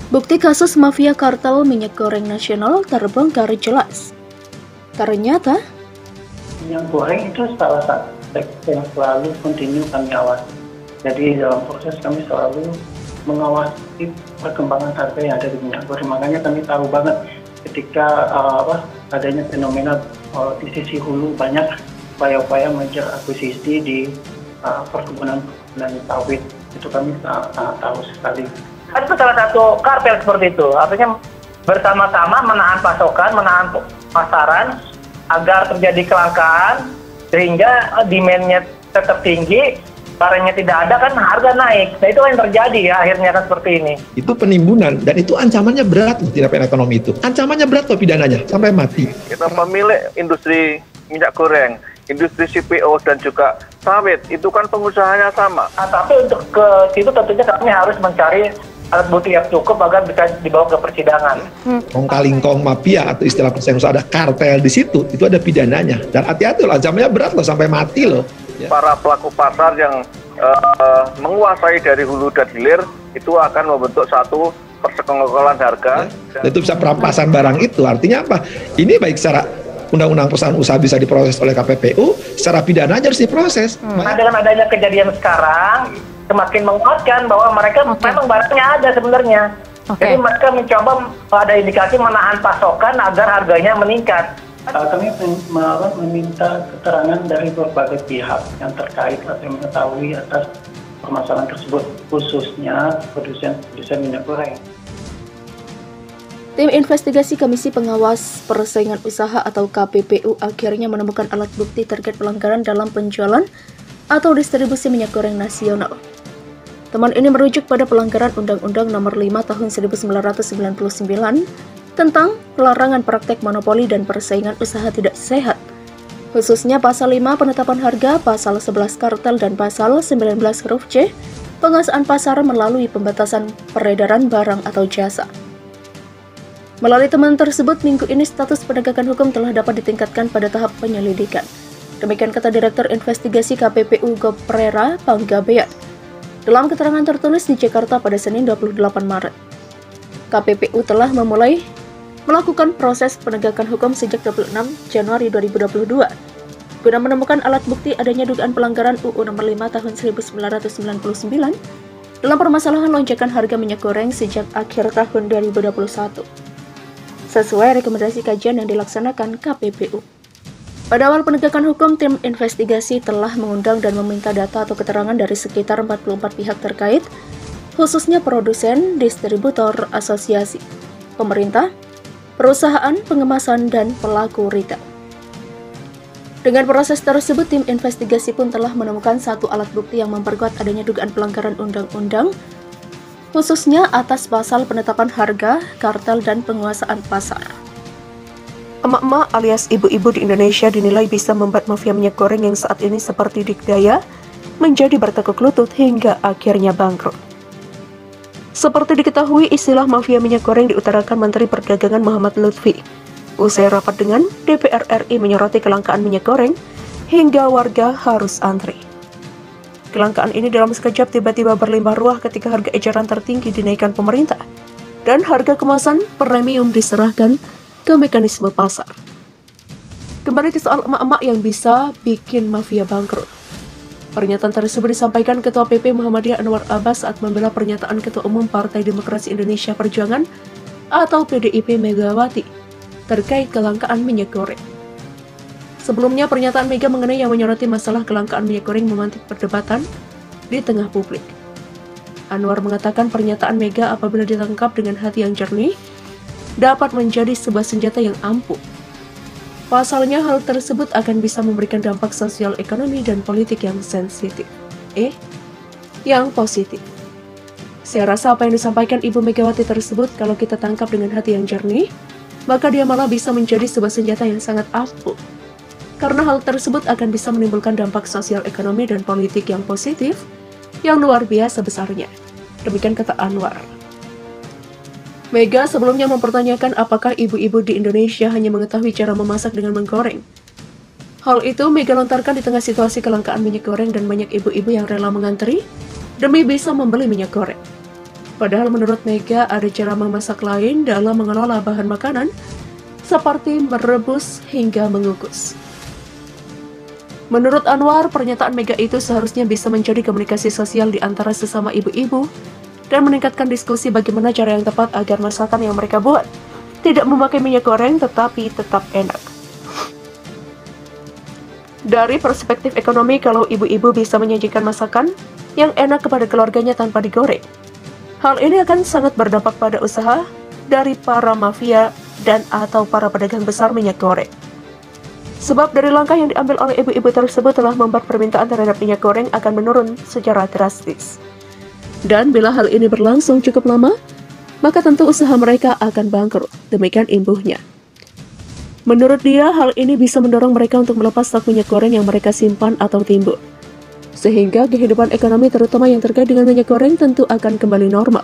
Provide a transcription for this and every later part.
Bukti kasus mafia kartel minyak goreng nasional terbongkar jelas. Ternyata, minyak goreng itu salah satu sektor yang selalu kontinu kami awasi. Jadi dalam proses kami selalu mengawasi perkembangan harga yang ada di minyak goreng. Makanya kami tahu banget ketika adanya fenomena di sisi hulu banyak upaya-upaya mengejar akuisisi di perkebunan sawit. Itu kami sangat tahu sekali. Itu salah satu kartel seperti itu, artinya bersama-sama menahan pasokan, menahan pasaran agar terjadi kelangkaan sehingga demand-nya tetap tinggi, barangnya tidak ada kan harga naik. Nah itu yang terjadi ya akhirnya kan seperti ini. Itu penimbunan dan itu ancamannya berat loh, tidak ekonomi itu. Ancamannya berat loh pidananya sampai mati. Kita pemilik industri minyak goreng, industri CPO dan juga sawit itu kan pengusahanya sama. Nah, tapi untuk ke situ tentunya kami harus mencari alat bukti yang cukup agar bisa dibawa ke persidangan. Kong kaling kong mafia atau istilah persaingan usaha ada kartel di situ, itu ada pidananya. Dan hati-hati loh, ancamannya berat loh sampai mati loh. Ya. Para pelaku pasar yang menguasai dari hulu dan hilir itu akan membentuk satu persekongkolan harga. Ya. Itu bisa perampasan barang itu. Artinya apa? Ini baik secara undang-undang perusahaan usaha bisa diproses oleh KPPU, secara pidana aja harus diproses. Nah, dengan adanya kejadian sekarang, semakin menguatkan bahwa mereka memang barangnya ada sebenarnya. Jadi mereka mencoba ada indikasi menahan pasokan agar harganya meningkat. Kami meminta keterangan dari berbagai pihak yang terkait atau yang mengetahui atas permasalahan tersebut, khususnya produsen minyak goreng. Tim investigasi Komisi Pengawas Persaingan Usaha atau KPPU akhirnya menemukan alat bukti terkait pelanggaran dalam penjualan atau distribusi minyak goreng nasional. Temuan ini merujuk pada pelanggaran Undang-Undang Nomor 5 Tahun 1999 tentang pelarangan praktek monopoli dan persaingan usaha tidak sehat, khususnya Pasal 5 Penetapan Harga, Pasal 11 Kartel, dan Pasal 19 huruf C Penguasaan Pasar melalui pembatasan peredaran barang atau jasa. Melalui temuan tersebut, minggu ini status penegakan hukum telah dapat ditingkatkan pada tahap penyelidikan. Demikian kata Direktur Investigasi KPPU Goprera Panggabean dalam keterangan tertulis di Jakarta pada Senin 28 Maret. KPPU telah memulai melakukan proses penegakan hukum sejak 26 Januari 2022 guna menemukan alat bukti adanya dugaan pelanggaran UU Nomor 5 Tahun 1999 dalam permasalahan lonjakan harga minyak goreng sejak akhir tahun 2021 sesuai rekomendasi kajian yang dilaksanakan KPPU. Pada awal penegakan hukum, tim investigasi telah mengundang dan meminta data atau keterangan dari sekitar 44 pihak terkait, khususnya produsen, distributor, asosiasi, pemerintah, perusahaan, pengemasan, dan pelaku retail. Dengan proses tersebut, tim investigasi pun telah menemukan satu alat bukti yang memperkuat adanya dugaan pelanggaran undang-undang, khususnya atas pasal penetapan harga, kartel, dan penguasaan pasar. Emak-emak alias ibu-ibu di Indonesia dinilai bisa membuat mafia minyak goreng yang saat ini seperti dikdaya menjadi bertekuk lutut hingga akhirnya bangkrut. Seperti diketahui, istilah mafia minyak goreng diutarakan Menteri Perdagangan Muhammad Lutfi usai rapat dengan DPR RI menyoroti kelangkaan minyak goreng hingga warga harus antri. Kelangkaan ini dalam sekejap tiba-tiba berlimpah ruah ketika harga eceran tertinggi dinaikkan pemerintah dan harga kemasan premium diserahkan ke mekanisme pasar. Kembali ke soal emak-emak yang bisa bikin mafia bangkrut. Pernyataan tersebut disampaikan Ketua PP Muhammadiyah Anwar Abbas saat membela pernyataan Ketua Umum Partai Demokrasi Indonesia Perjuangan atau PDIP Megawati terkait kelangkaan minyak goreng. Sebelumnya, pernyataan Mega mengenai yang menyoroti masalah kelangkaan minyak goreng memantik perdebatan di tengah publik. Anwar mengatakan pernyataan Mega apabila ditangkap dengan hati yang jernih dapat menjadi sebuah senjata yang ampuh. Pasalnya, hal tersebut akan bisa memberikan dampak sosial, ekonomi, dan politik yang sensitif. Yang positif. Saya rasa apa yang disampaikan Ibu Megawati tersebut, kalau kita tangkap dengan hati yang jernih, maka dia malah bisa menjadi sebuah senjata yang sangat ampuh. Karena hal tersebut akan bisa menimbulkan dampak sosial, ekonomi, dan politik yang positif, yang luar biasa besarnya. Demikian kata Anwar. Mega sebelumnya mempertanyakan apakah ibu-ibu di Indonesia hanya mengetahui cara memasak dengan menggoreng. Hal itu Mega lontarkan di tengah situasi kelangkaan minyak goreng dan banyak ibu-ibu yang rela mengantri demi bisa membeli minyak goreng. Padahal menurut Mega ada cara memasak lain dalam mengelola bahan makanan, seperti merebus hingga mengukus. Menurut Anwar, pernyataan Mega itu seharusnya bisa menjadi komunikasi sosial di antara sesama ibu-ibu dan meningkatkan diskusi bagaimana cara yang tepat agar masakan yang mereka buat tidak memakai minyak goreng tetapi tetap enak. Dari perspektif ekonomi, kalau ibu-ibu bisa menyajikan masakan yang enak kepada keluarganya tanpa digoreng, hal ini akan sangat berdampak pada usaha dari para mafia dan atau para pedagang besar minyak goreng. Sebab dari langkah yang diambil oleh ibu-ibu tersebut telah membuat permintaan terhadap minyak goreng akan menurun secara drastis. Dan bila hal ini berlangsung cukup lama, maka tentu usaha mereka akan bangkrut, demikian imbuhnya. Menurut dia, hal ini bisa mendorong mereka untuk melepas stok minyak goreng yang mereka simpan atau timbun. Sehingga kehidupan ekonomi terutama yang terkait dengan minyak goreng tentu akan kembali normal.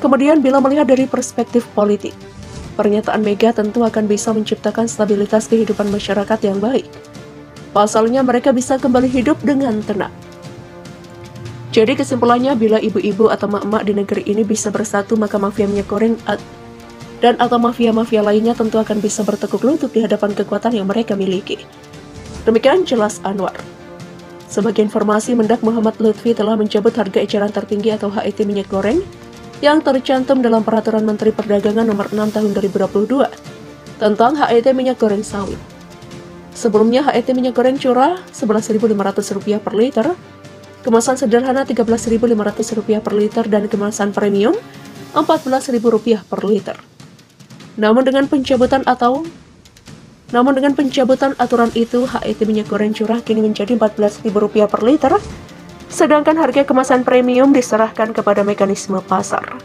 Kemudian bila melihat dari perspektif politik, pernyataan Mega tentu akan bisa menciptakan stabilitas kehidupan masyarakat yang baik. Pasalnya mereka bisa kembali hidup dengan tenang. Jadi kesimpulannya, bila ibu-ibu atau emak-emak di negeri ini bisa bersatu, maka mafia minyak goreng dan atau mafia-mafia lainnya tentu akan bisa bertekuk lutut di hadapan kekuatan yang mereka miliki. Demikian jelas Anwar. Sebagai informasi, Mendak Muhammad Lutfi telah mencabut harga eceran tertinggi atau HET minyak goreng yang tercantum dalam Peraturan Menteri Perdagangan Nomor 6 Tahun 2022 tentang HET minyak goreng sawit. Sebelumnya HET minyak goreng curah Rp11.500 per liter, kemasan sederhana Rp13.500 per liter, dan kemasan premium Rp14.000 per liter. Namun dengan pencabutan aturan itu, HET minyak goreng curah kini menjadi Rp14.000 per liter, sedangkan harga kemasan premium diserahkan kepada mekanisme pasar.